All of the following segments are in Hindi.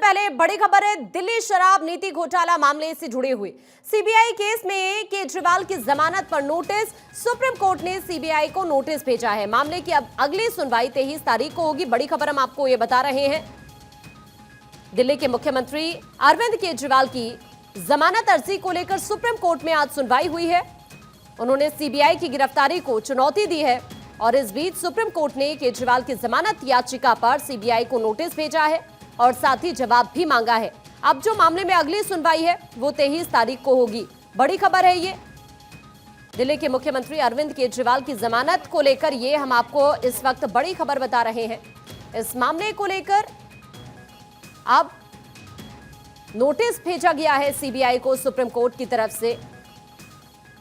पहले बड़ी खबर है दिल्ली शराब नीति घोटाला मामले से जुड़े हुए सीबीआई केस में केजरीवाल की जमानत पर नोटिस। सुप्रीम कोर्ट ने सीबीआई को नोटिस भेजा है। मामले की अब अगली सुनवाई 23 तारीख को होगी। बड़ी खबर हम आपको ये बता रहे हैं, दिल्ली के मुख्यमंत्री अरविंद केजरीवाल की जमानत अर्जी को लेकर सुप्रीम कोर्ट में आज सुनवाई हुई है। उन्होंने सीबीआई की गिरफ्तारी को चुनौती दी है और इस बीच सुप्रीम कोर्ट ने केजरीवाल की जमानत याचिका पर सीबीआई को नोटिस भेजा है और साथ ही जवाब भी मांगा है। अब जो मामले में अगली सुनवाई है वो 23 तारीख को होगी। बड़ी खबर है ये, दिल्ली के मुख्यमंत्री अरविंद केजरीवाल की जमानत को लेकर ये हम आपको इस वक्त बड़ी खबर बता रहे हैं। इस मामले को लेकर अब नोटिस भेजा गया है सीबीआई को सुप्रीम कोर्ट की तरफ से।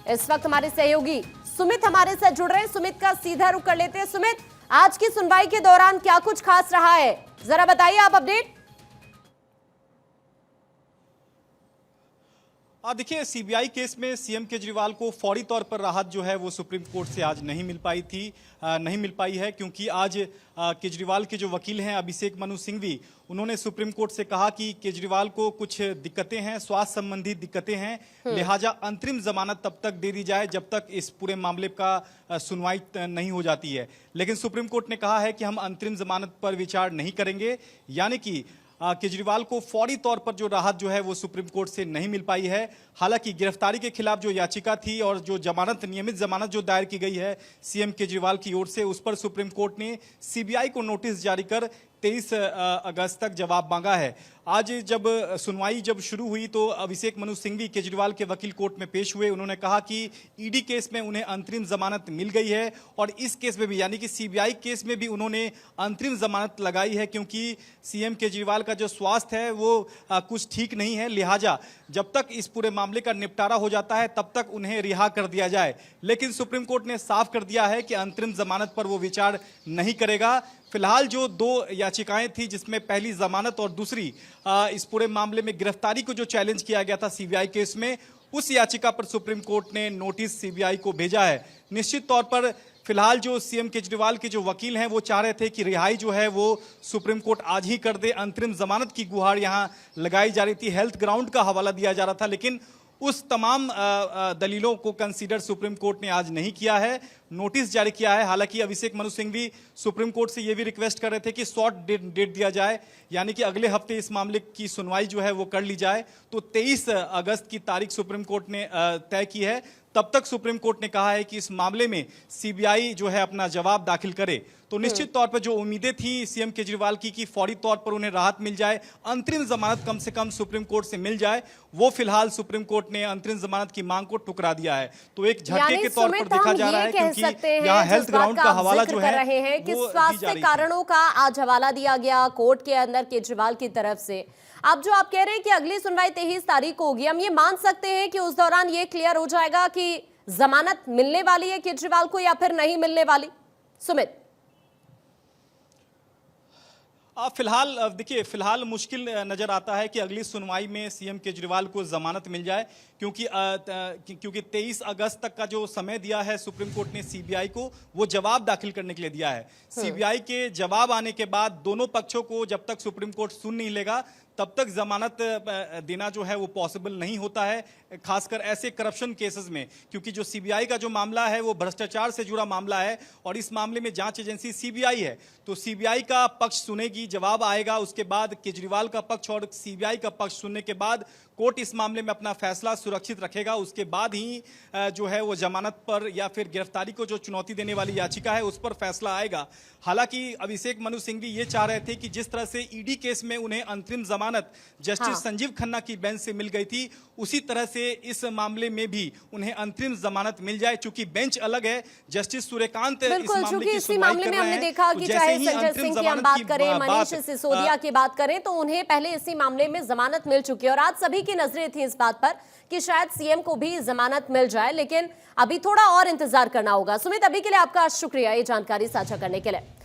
इस वक्त हमारे सहयोगी सुमित हमारे साथ जुड़ रहे हैं। सुमित का सीधा रुख कर लेते हैं। सुमित, आज की सुनवाई के दौरान क्या कुछ खास रहा है, जरा बताइए आप अपडेट। देखिए, सीबीआई केस में सीएम केजरीवाल को फौरी तौर पर राहत जो है वो सुप्रीम कोर्ट से आज नहीं मिल पाई है, क्योंकि आज केजरीवाल के जो वकील हैं अभिषेक मनु सिंघवी, उन्होंने सुप्रीम कोर्ट से कहा कि केजरीवाल को कुछ दिक्कतें हैं, स्वास्थ्य संबंधी दिक्कतें हैं, लिहाजा अंतरिम जमानत तब तक दे दी जाए जब तक इस पूरे मामले का सुनवाई नहीं हो जाती है। लेकिन सुप्रीम कोर्ट ने कहा है कि हम अंतरिम जमानत पर विचार नहीं करेंगे, यानी कि केजरीवाल को फौरी तौर पर जो राहत जो है वो सुप्रीम कोर्ट से नहीं मिल पाई है। हालांकि गिरफ्तारी के खिलाफ जो याचिका थी और जो नियमित जमानत जो दायर की गई है सीएम केजरीवाल की ओर से, उस पर सुप्रीम कोर्ट ने सीबीआई को नोटिस जारी कर 23 अगस्त तक जवाब मांगा है। आज जब सुनवाई शुरू हुई तो अभिषेक मनु सिंघवी केजरीवाल के वकील कोर्ट में पेश हुए। उन्होंने कहा कि ईडी केस में उन्हें अंतरिम जमानत मिल गई है और इस केस में भी यानी कि सीबीआई केस में भी उन्होंने अंतरिम जमानत लगाई है, क्योंकि सीएम केजरीवाल का जो स्वास्थ्य है वो कुछ ठीक नहीं है, लिहाजा जब तक इस पूरे मामले का निपटारा हो जाता है तब तक उन्हें रिहा कर दिया जाए। लेकिन सुप्रीम कोर्ट ने साफ कर दिया है कि अंतरिम जमानत पर वो विचार नहीं करेगा। फिलहाल जो दो याचिकाएं थी, जिसमें पहली जमानत और दूसरी इस पूरे मामले में गिरफ्तारी को जो चैलेंज किया गया था सीबीआई केस में, उस याचिका पर सुप्रीम कोर्ट ने नोटिस सीबीआई को भेजा है। निश्चित तौर पर फिलहाल जो सीएम केजरीवाल के जो वकील हैं वो चाह रहे थे कि रिहाई जो है वो सुप्रीम कोर्ट आज ही कर दे। अंतरिम जमानत की गुहार यहां लगाई जा रही थी, हेल्थ ग्राउंड का हवाला दिया जा रहा था, लेकिन उस तमाम दलीलों को कंसीडर सुप्रीम कोर्ट ने आज नहीं किया है, नोटिस जारी किया है। हालांकि अभिषेक मनु सिंघवी सुप्रीम कोर्ट से यह भी रिक्वेस्ट कर रहे थे कि शॉर्ट डेट दिया जाए, यानी कि अगले हफ्ते इस मामले की सुनवाई जो है वो कर ली जाए। तो 23 अगस्त की तारीख सुप्रीम कोर्ट ने तय की है। तब तक सुप्रीम कोर्ट ने कहा है कि इस मामले में सीबीआई जो है अपना जवाब दाखिल करे। तो निश्चित तौर पर जो उम्मीदें थी सीएम केजरीवाल की कि फौरी तौर पर उन्हें राहत मिल जाए, अंतरिम जमानत कम से कम सुप्रीम कोर्ट से मिल जाए, वो फिलहाल सुप्रीम कोर्ट ने अंतरिम जमानत की मांग को ठुकरा दिया है। तो एक झटके के तौर पर देखा जा रहा है, क्योंकि यहाँ हेल्थ ग्राउंड का हवाला जो है रहे हैं कि स्वास्थ्य कारणों का आज हवाला दिया गया कोर्ट के अंदर केजरीवाल की तरफ से। अब जो आप कह रहे हैं कि अगली सुनवाई 23 तारीख को होगी, हम ये मान सकते हैं कि उस दौरान ये क्लियर हो जाएगा कि जमानत मिलने वाली है केजरीवाल को या फिर नहीं मिलने वाली? सुमित, फिलहाल देखिए, फिलहाल मुश्किल नजर आता है कि अगली सुनवाई में सीएम केजरीवाल को जमानत मिल जाए, क्योंकि 23 अगस्त तक का जो समय दिया है सुप्रीम कोर्ट ने सीबीआई को, वो जवाब दाखिल करने के लिए दिया है। सीबीआई के जवाब आने के बाद दोनों पक्षों को जब तक सुप्रीम कोर्ट सुन नहीं लेगा तब तक जमानत देना जो है वो पॉसिबल नहीं होता है, खासकर ऐसे करप्शन केसेस में, क्योंकि जो सीबीआई का जो मामला है वो भ्रष्टाचार से जुड़ा मामला है और इस मामले में जांच एजेंसी सीबीआई है। तो सीबीआई का पक्ष सुनेगी, जवाब आएगा, उसके बाद केजरीवाल का पक्ष और सीबीआई का पक्ष सुनने के बाद कोर्ट इस मामले में अपना फैसला सुरक्षित रखेगा। उसके बाद ही जो है वो जमानत पर या फिर गिरफ्तारी को जो चुनौती देने वाली याचिका है उस पर फैसला आएगा। हालांकि अभिषेक मनु सिंघवी ये चाह रहे थे कि जिस तरह से ईडी केस में उन्हें अंतरिम जमानत जस्टिस संजीव खन्ना की बेंच से मिल गई थी, उसी तरह से इस मामले में भी उन्हें अंतरिम जमानत मिल जाए। चूंकि बेंच अलग है, जस्टिस सूर्यकांत इस मामले की सुनवाई कर रहे हैं। हमने देखा कि चाहे संजय सिंह की हम बात करें, मनीष सिसोदिया की बात करें, तो उन्हें पहले इसी मामले में जमानत मिल चुकी है और आज सभी की नजरें थी इस बात पर कि शायद सीएम को भी जमानत मिल जाए, लेकिन अभी थोड़ा और इंतजार करना होगा। सुमित, अभी के लिए आपका शुक्रिया ये जानकारी साझा करने के लिए।